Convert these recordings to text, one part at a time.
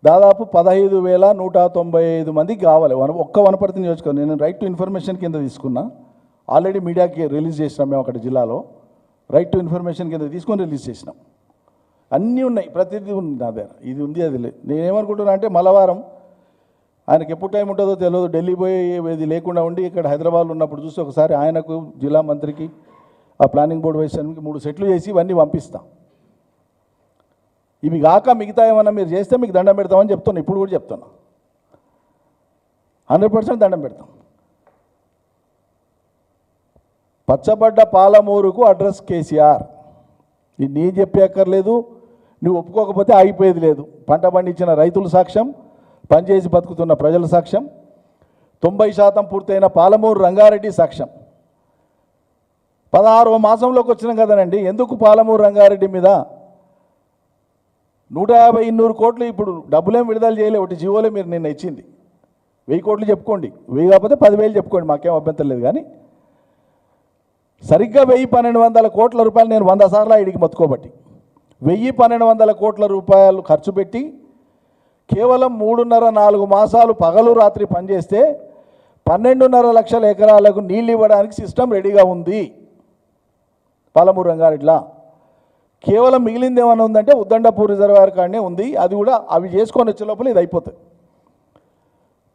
దాదాపు 15,195 మందికి కావాలి ఒక్క వనపర్తి నియోజకవర్గం. నేను రైట్ టు ఇన్ఫర్మేషన్ కింద తీసుకున్నా, ఆల్రెడీ మీడియాకి రిలీజ్ చేసినాం మేము అక్కడ జిల్లాలో. రైట్ టు ఇన్ఫర్మేషన్ కింద తీసుకొని రిలీజ్ చేసినాం. అన్నీ ఉన్నాయి, ప్రతిదీ ఉంది నా దగ్గర. ఇది ఉంది అది లేదు. నేనేమనుకుంటున్నా అంటే మలవారం ఆయనకి ఎప్పుడు టైం ఉంటుందో తెలియదు, ఢిల్లీ పోయి ఇది లేకుండా ఉండి ఇక్కడ హైదరాబాద్లో ఉన్నప్పుడు చూసి ఒకసారి ఆయనకు, జిల్లా మంత్రికి, ఆ ప్లానింగ్ బోర్డు వైస్ చైర్మన్కి 3 సెట్లు చేసి ఇవన్నీ పంపిస్తాం. ఇవి కాక మిగతా ఏమన్నా మీరు చేస్తే మీకు దండం పెడతామని చెప్తున్నా. ఇప్పుడు కూడా చెప్తున్నా, 100% దండం పెడతాం. పచ్చబడ్డ పాలమూరుకు అడ్రస్ కేసీఆర్. ఇది నీ చెప్పక్కర్లేదు, నువ్వు ఒప్పుకోకపోతే ఆగిపోయేది లేదు. పంట పండించిన రైతుల సాక్ష్యం, పనిచేసి బతుకుతున్న ప్రజల సాక్ష్యం, 90% పూర్తయిన పాలమూరు రంగారెడ్డి సాక్ష్యం. 16వ మాసంలోకి వచ్చినాం కదనండి. ఎందుకు పాలమూరు రంగారెడ్డి మీద 150-200 కోట్లు ఇప్పుడు డబ్బులేం విడుదల చేయలే, ఒకటి జీవోలే మీరు నిన్న ఇచ్చింది. 1000 కోట్లు చెప్పుకోండి, 1000 కాకపోతే 10,000 చెప్పుకోండి, మాకేం అభ్యంతరం లేదు. కానీ సరిగ్గా 1,100 కోట్ల రూపాయలు నేను 100 సార్లు ఇడికి మొత్తుకోబట్టి 1,100 కోట్ల రూపాయలు ఖర్చు పెట్టి కేవలం 3.5-4 మాసాలు పగలు రాత్రి పనిచేస్తే 12.5 లక్షల ఎకరాలకు నీళ్ళు ఇవ్వడానికి సిస్టమ్ రెడీగా ఉంది పాలమూరు రంగారెడ్డిలా. కేవలం మిగిలింది ఏమైనా ఉందంటే ఉద్దండపూర్ రిజర్వాయర్ కాడనే ఉంది. అది కూడా అవి చేసుకొని వచ్చే లోపల ఇది అయిపోతుంది.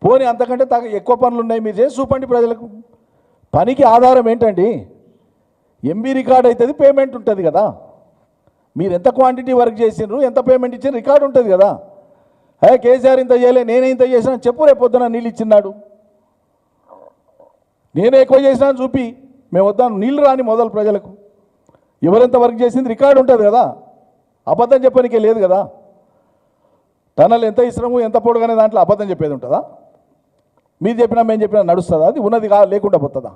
పోనీ అంతకంటే ఎక్కువ పనులు ఉన్నాయి, మీరు చేసి చూపండి ప్రజలకు. పనికి ఆధారం ఏంటండి? ఎంబీ రికార్డ్ అవుతుంది, పేమెంట్ ఉంటుంది కదా. మీరు ఎంత క్వాంటిటీ వర్క్ చేసినారు, ఎంత పేమెంట్ ఇచ్చిన రికార్డు ఉంటుంది కదా. కేసీఆర్ ఇంత చేయలే, నేనే ఇంత చేసినా చెప్పు. రేపు పొద్దున నీళ్ళు ఇచ్చినాడు, నేనే ఎక్కువ చేసినా చూపి. మేము వద్దాను, నీళ్ళు రాని మొదలు ప్రజలకు. ఎవరెంత వర్క్ చేసింది రికార్డు ఉంటుంది కదా. అబద్ధం చెప్పడానికే లేదు కదా. టనల్ ఎంత ఇష్టము, ఎంత పొడుగనే దాంట్లో అబద్ధం చెప్పేది ఉంటుందా? మీరు చెప్పినా మేము చెప్పినా నడుస్తుందా? అది ఉన్నది లేకుండా పోతుందా?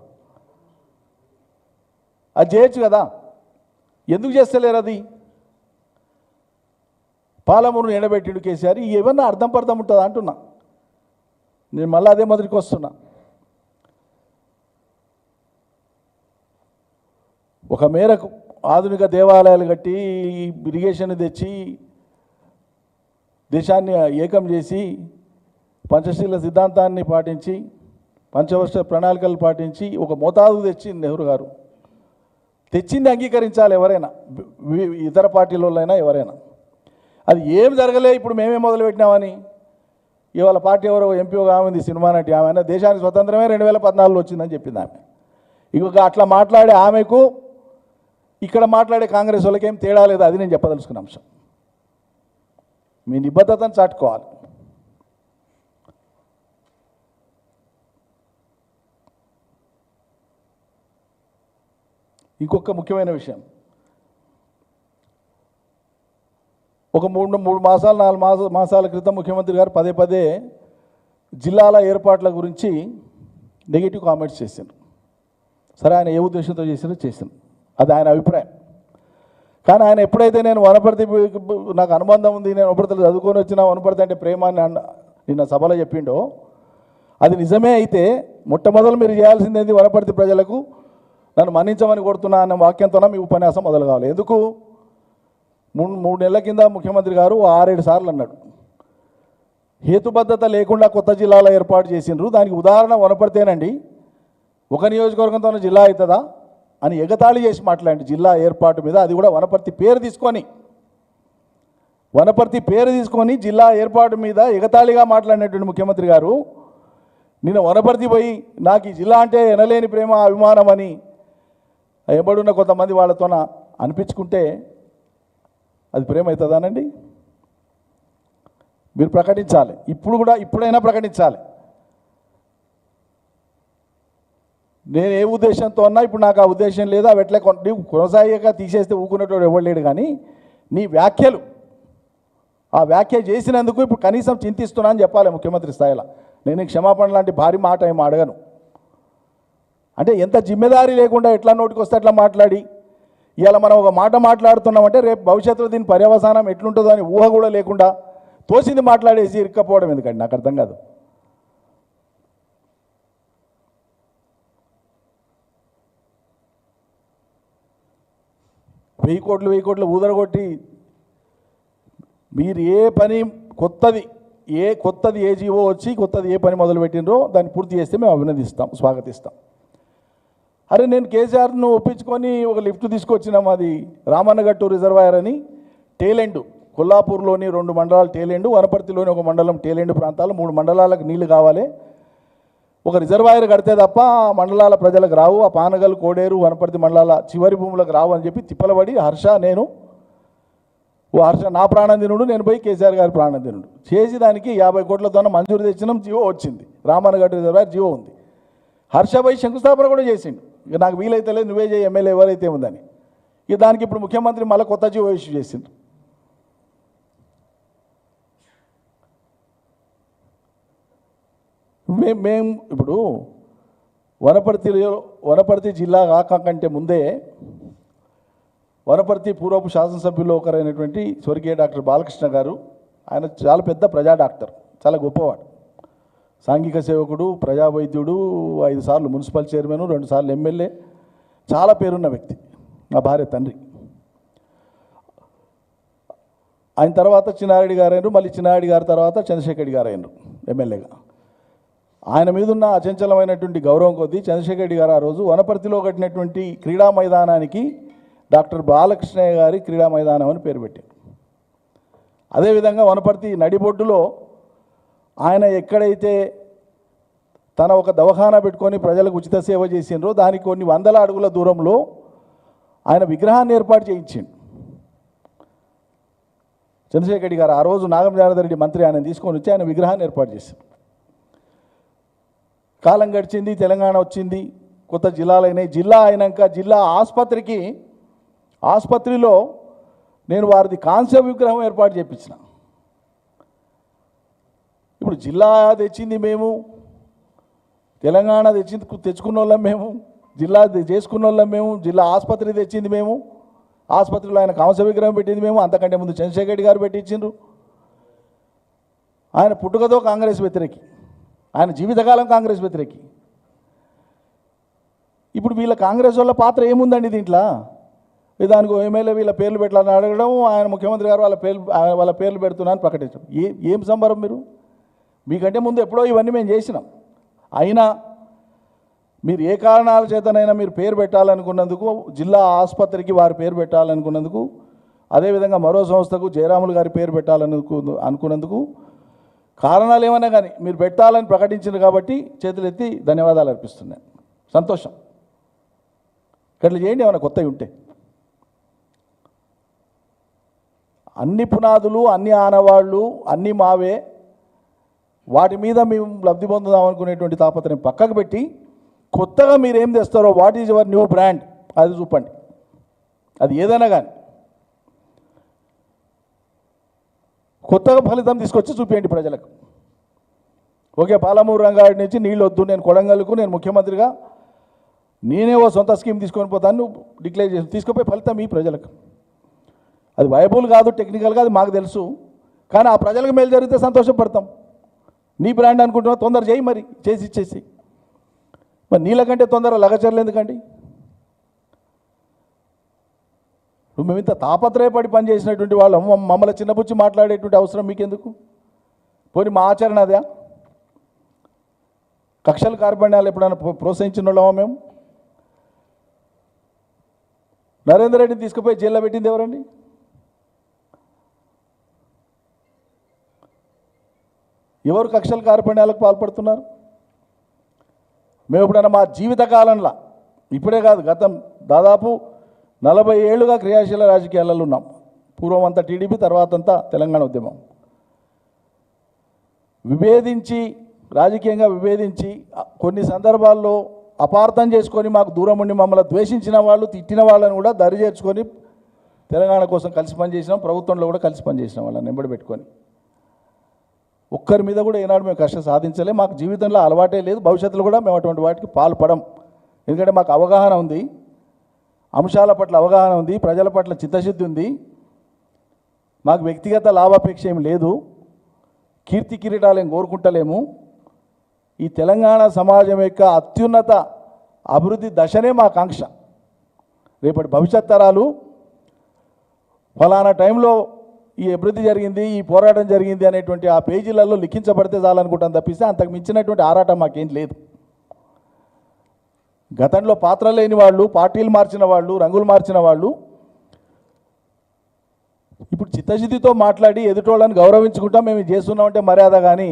అది చేయొచ్చు కదా. ఎందుకు చేస్తలేరు అది? పాలమూరును ఎండబెట్టిండు కేసీఆర్. ఏమన్నా అర్థం పర్థం ఉంటుందా అంటున్నా. నేను మళ్ళీ అదే మొదటికి వస్తున్నా. ఒక మేరకు ఆధునిక దేవాలయాలు కట్టి, ఇరిగేషన్ తెచ్చి, దేశాన్ని ఏకం చేసి, పంచశీల సిద్ధాంతాన్ని పాటించి, పంచవర్ష ప్రణాళికలు పాటించి ఒక మోతాదు తెచ్చింది నెహ్రూ గారు. తెచ్చింది అంగీకరించాలి ఎవరైనా, ఇతర పార్టీలైనా ఎవరైనా. అది ఏం జరగలే. ఇప్పుడు మేమే మొదలుపెట్టినామని ఇవాళ పార్టీ ఎవరో ఎంపీ ఆమె సినిమా నటి, ఆమె దేశానికి స్వతంత్రమే 2014లో వచ్చిందని చెప్పింది ఆమె. ఇక అట్లా మాట్లాడే ఆమెకు ఇక్కడ మాట్లాడే కాంగ్రెస్ వాళ్ళకి ఏం తేడా లేదు. అది నేను చెప్పదలుచుకున్న అంశం. మీ నిబద్ధతను చాటుకోవాలి. ఇంకొక ముఖ్యమైన విషయం, ఒక 3 మాసాల క్రితం ముఖ్యమంత్రి గారు పదే జిల్లాల ఏర్పాట్ల గురించి నెగిటివ్ కామెంట్స్ చేశారు. సరే, ఆయన ఏ ఉద్దేశంతో చేశారు, అది ఆయన అభిప్రాయం. కానీ ఆయన ఎప్పుడైతే నేను వనపర్తి నాకు అనుబంధం ఉంది, నేను వనపర్తిలో చదువుకొని వచ్చిన, వనపర్తి అంటే ప్రేమ అని నిన్న సభలో చెప్పిండో, అది నిజమే అయితే మొట్టమొదలు మీరు చేయాల్సింది ఏంది? వనపర్తి ప్రజలకు నన్ను మన్నించమని కొడుతున్నా అన్న వాక్యంతోనే మీ ఉపన్యాసం మొదలు కావాలి. ఎందుకు? 3 నెలల కింద ముఖ్యమంత్రి గారు 6-7 సార్లు అన్నాడు, హేతుబద్ధత లేకుండా కొత్త జిల్లాల ఏర్పాటు చేసిండ్రు, దానికి ఉదాహరణ వనపర్తేనండి, ఒక నియోజకవర్గంతో జిల్లా అవుతుందా అని ఎగతాళి చేసి మాట్లాడి జిల్లా ఏర్పాటు మీద. అది కూడా వనపర్తి పేరు తీసుకొని జిల్లా ఏర్పాటు మీద ఎగతాళిగా మాట్లాడినటువంటి ముఖ్యమంత్రి గారు నిన్న వనపర్తి పోయి నాకు ఈ జిల్లా అంటే ఎనలేని ప్రేమ, అభిమానం అని ఎబడున్న కొంతమంది వాళ్ళతోన అనిపించుకుంటే అది ప్రేమ అవుతుందానండి? మీరు ప్రకటించాలి. ఇప్పుడైనా ప్రకటించాలి. నేను ఏ ఉద్దేశంతో ఉన్నా ఇప్పుడు నాకు ఆ ఉద్దేశం లేదు. అవి ఎట్లా కొనసాగక తీసేస్తే ఊకునేటోడు ఎవరు లేడు. కానీ నీ వ్యాఖ్యలు, ఆ వ్యాఖ్య చేసినందుకు ఇప్పుడు కనీసం చింతిస్తున్నా అని చెప్పాలి ముఖ్యమంత్రి స్థాయిలో. నేను క్షమాపణ లాంటి భారీ మాట ఏం అడగను. అంటే ఎంత జిమ్మెదారీ లేకుండా ఎట్లా నోటికి వస్తే అట్లా మాట్లాడి, ఇవాళ మనం ఒక మాట మాట్లాడుతున్నామంటే రేపు భవిష్యత్తులో దీని పర్యవసానం ఎట్లుంటుందో అని ఊహ కూడా లేకుండా తోసింది మాట్లాడేసి ఇరుక్కపోవడం ఎందుకండి? నాకు అర్థం కాదు. వెయ్యి కోట్లు ఊదరగొట్టి మీరు ఏ పని కొత్తది కొత్తది ఏ జీవో వచ్చి కొత్తది ఏ పని మొదలు పెట్టినరో దాన్ని పూర్తి చేస్తే మేము అభినందిస్తాం, స్వాగతిస్తాం. అరే నేను కేసీఆర్ను ఒప్పించుకొని ఒక లిఫ్ట్ తీసుకొచ్చినాం, అది రామన్నగట్టు రిజర్వాయర్ అని టేలెండు, కొల్లాపూర్లోని 2 మండలాలు టేలెండు, వనపర్తిలోని 1 మండలం టేలెండు ప్రాంతాలు, 3 మండలాలకు నీళ్లు కావాలి. ఒక రిజర్వాయర్ కడితే తప్ప మండలాల ప్రజలకు రావు, ఆ పానగల్, కోడేరు, వనపర్తి మండలాల చివరి భూములకు రావు అని చెప్పి తిప్పలబడి హర్ష నా ప్రాణందినుడు, నేను పోయి కేసీఆర్ గారి ప్రాణందినుడు చేసి దానికి 50 కోట్లతోనే మంజూరు తెచ్చినాం. జీవో వచ్చింది, రామన్నగట్టు రిజర్వాయర్ జీవో ఉంది. హర్ష పోయి శంకుస్థాపన కూడా చేసిండు. ఇక నాకు వీలైతే లేదు, నువ్వే చేయి ఎమ్మెల్యే ఎవరైతే ఉందని. ఇక దానికి ఇప్పుడు ముఖ్యమంత్రి మళ్ళీ కొత్త జీవో ఇష్యూ చేసిండు. మేము ఇప్పుడు వనపర్తి జిల్లా కాకంటే ముందే వనపర్తి పూర్వపు శాసనసభ్యులు ఒకరైనటువంటి స్వర్గీయ డాక్టర్ బాలకృష్ణ గారు, ఆయన చాలా పెద్ద ప్రజా డాక్టర్, చాలా గొప్పవాడు, సాంఘిక సేవకుడు, ప్రజా వైద్యుడు, 5 సార్లు మున్సిపల్ చైర్మన్, 2 సార్లు ఎమ్మెల్యే, చాలా పేరున్న వ్యక్తి, నా భార్య తండ్రి. ఆయన తర్వాత చిన్నారెడ్డి గారు అయినారు, మళ్ళీ చిన్నారెడ్డి గారి తర్వాత చంద్రశేఖర్ రెడ్డి గారు అయినారు ఎమ్మెల్యేగా. ఆయన మీద ఉన్న అచంచలమైనటువంటి గౌరవం కొద్దీ చంద్రశేఖర్ రెడ్డి గారు ఆ రోజు వనపర్తిలో కట్టినటువంటి క్రీడా మైదానానికి డాక్టర్ బాలకృష్ణయ్య గారి క్రీడా మైదానం అని పేరు పెట్టారు. అదేవిధంగా వనపర్తి నడిబొడ్డులో ఆయన ఎక్కడైతే తన ఒక దవాఖానా పెట్టుకొని ప్రజలకు ఉచిత సేవ చేసిండ్రో దానికి కొన్ని 100 అడుగుల దూరంలో ఆయన విగ్రహాన్ని ఏర్పాటు చేయించిండు చంద్రశేఖర్ రెడ్డి గారు. ఆ రోజు నాగం జనార్దన్ రెడ్డి మంత్రి ఆయన తీసుకొని వచ్చి ఆయన విగ్రహాన్ని ఏర్పాటు చేశారు. కాలం గడిచింది, తెలంగాణ వచ్చింది, కొత్త జిల్లాలైనాయి. జిల్లా అయినాక జిల్లా ఆసుపత్రిలో నేను వారిది కాంస్య విగ్రహం ఏర్పాటు చేయించిన. ఇప్పుడు జిల్లా తెచ్చింది మేము, తెలంగాణ తెచ్చుకున్న వాళ్ళం మేము, జిల్లా చేసుకున్న వాళ్ళం మేము, జిల్లా ఆసుపత్రి తెచ్చింది మేము, ఆసుపత్రిలో ఆయన కాంస్య విగ్రహం పెట్టింది మేము. అంతకంటే ముందు చంద్రశేఖర్ రెడ్డి గారు పెట్టించిండ్రు. ఆయన పుట్టుకతో కాంగ్రెస్ వ్యతిరేకి, ఆయన జీవితకాలం కాంగ్రెస్ వ్యతిరేకి. ఇప్పుడు వీళ్ళ కాంగ్రెస్ వాళ్ళ పాత్ర ఏముందండి దీంట్లో? దానికి ఎమ్మెల్యే వీళ్ళ పేర్లు పెట్టాలని అడగడం, ఆయన ముఖ్యమంత్రి గారు వాళ్ళ పేర్లు పెడుతున్నారని ప్రకటించడం. ఏం సంబరం మీరు? మీకంటే ముందు ఎప్పుడో ఇవన్నీ మేము చేసినాం. అయినా మీరు ఏ కారణాల చేతనైనా మీరు పేరు పెట్టాలనుకున్నందుకు, జిల్లా ఆసుపత్రికి వారి పేరు పెట్టాలనుకున్నందుకు, అదేవిధంగా మరో సంస్థకు జయరాములు గారి పేరు అనుకున్నందుకు కారణాలు ఏమన్నా కానీ మీరు పెట్టాలని ప్రకటించారు కాబట్టి చేతులెత్తి ధన్యవాదాలు అర్పిస్తున్నాను. సంతోషం. ఇట్లా చేయండి ఏమైనా కొత్తవి ఉంటే. అన్ని పునాదులు, అన్ని ఆనవాళ్ళు, అన్నీ మావే, వాటి మీద మేము లబ్ధి పొందుదాం అనుకునేటువంటి తాపత్రయం పక్కకు పెట్టి కొత్తగా మీరు ఏం తెస్తారో, what is your new brand, అది చూపండి. అది ఏదైనా కానీ కొత్తగా ఫలితం తీసుకొచ్చి చూపించండి ప్రజలకు. ఓకే, పాలమూరు రంగారెడ్డి నుంచి నీళ్ళు వద్దు, నేను కొడంగల్కు నేను ముఖ్యమంత్రిగా నేనే ఓ సొంత స్కీమ్ తీసుకొని పోతాను, నువ్వు డిక్లేర్ చేసి తీసుకుపోయి ఫలితం ఈ ప్రజలకు. అది వైబుల్ కాదు, టెక్నికల్గా అది మాకు తెలుసు, కానీ ఆ ప్రజలకు మేలు జరిగితే సంతోషపడతాం. నీ బ్రాండ్ అనుకుంటున్నావు, తొందర చేయి, మరి చేసి ఇచ్చేసి. మరి నీళ్ళకంటే తొందర లగచర్లు ఎందుకండి? మేము ఇంత తాపత్రయపడి పనిచేసినటువంటి వాళ్ళం మమ్మల్ని చిన్నపుచ్చి మాట్లాడేటువంటి అవసరం మీకెందుకు? పోనీ మా ఆచరణ అదే? కక్షల కార్పణ్యాలు ఎప్పుడైనా ప్రోత్సహించిన వాళ్ళమా మేము? నరేందర్ రెడ్డిని తీసుకుపోయి జైల్లో పెట్టింది ఎవరండి? ఎవరు కక్షల కార్పణ్యాలకు పాల్పడుతున్నారు? మేము ఎప్పుడైనా మా జీవితకాలంలో, ఇప్పుడే కాదు, గతం దాదాపు 40 ఏళ్ళుగా క్రియాశీల రాజకీయాలలో ఉన్నాం. పూర్వం అంతా టీడీపీ, తర్వాత అంతా తెలంగాణ ఉద్యమం. రాజకీయంగా విభేదించి కొన్ని సందర్భాల్లో అపార్థం చేసుకొని మాకు దూరం ఉండి మమ్మల్ని ద్వేషించిన వాళ్ళు, తిట్టిన వాళ్ళని కూడా దరి చేర్చుకొని తెలంగాణ కోసం కలిసి పనిచేసినాం. ప్రభుత్వంలో కూడా కలిసి పనిచేసినాం వాళ్ళని వెంబడి పెట్టుకొని. ఒక్కరి మీద కూడా ఏనాడు మేము కష్టం సాధించలే. మాకు జీవితంలో అలవాటే లేదు, భవిష్యత్తులో కూడా మేము అటువంటి వాటికి పాల్పడం. ఎందుకంటే మాకు అవగాహన ఉంది, అంశాల పట్ల అవగాహన ఉంది, ప్రజల పట్ల చిత్తశుద్ధి ఉంది. మాకు వ్యక్తిగత లాభాపేక్ష ఏం లేదు, కీర్తి కిరీటాలు ఏం కోరుకుంటలేము. ఈ తెలంగాణ సమాజం యొక్క అత్యున్నత అభివృద్ధి దశనే మా కాంక్ష. రేపటి భవిష్యత్ తరాలు ఫలానా టైంలో ఈ అభివృద్ధి జరిగింది, ఈ పోరాటం జరిగింది అనేటువంటి ఆ పేజీలలో లిఖించబడితే చాలనుకుంటాను తప్పిస్తే అంతకు మించినటువంటి ఆరాటం మాకేం లేదు. గతంలో పాత్ర లేని వాళ్ళు, పార్టీలు మార్చిన వాళ్ళు, రంగులు మార్చిన వాళ్ళు ఇప్పుడు చిత్తశుద్ధితో మాట్లాడి ఎదుటోళ్ళని గౌరవించుకుంటాం, మేము ఇది చేస్తున్నామంటే మర్యాద. కానీ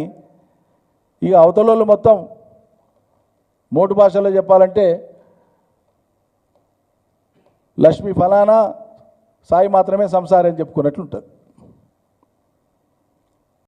ఇక అవతలోళ్ళు మొత్తం మోటు భాషలో చెప్పాలంటే లక్ష్మి ఫలానా, సాయి మాత్రమే సంసారం అని చెప్పుకున్నట్లు ఉంటుంది.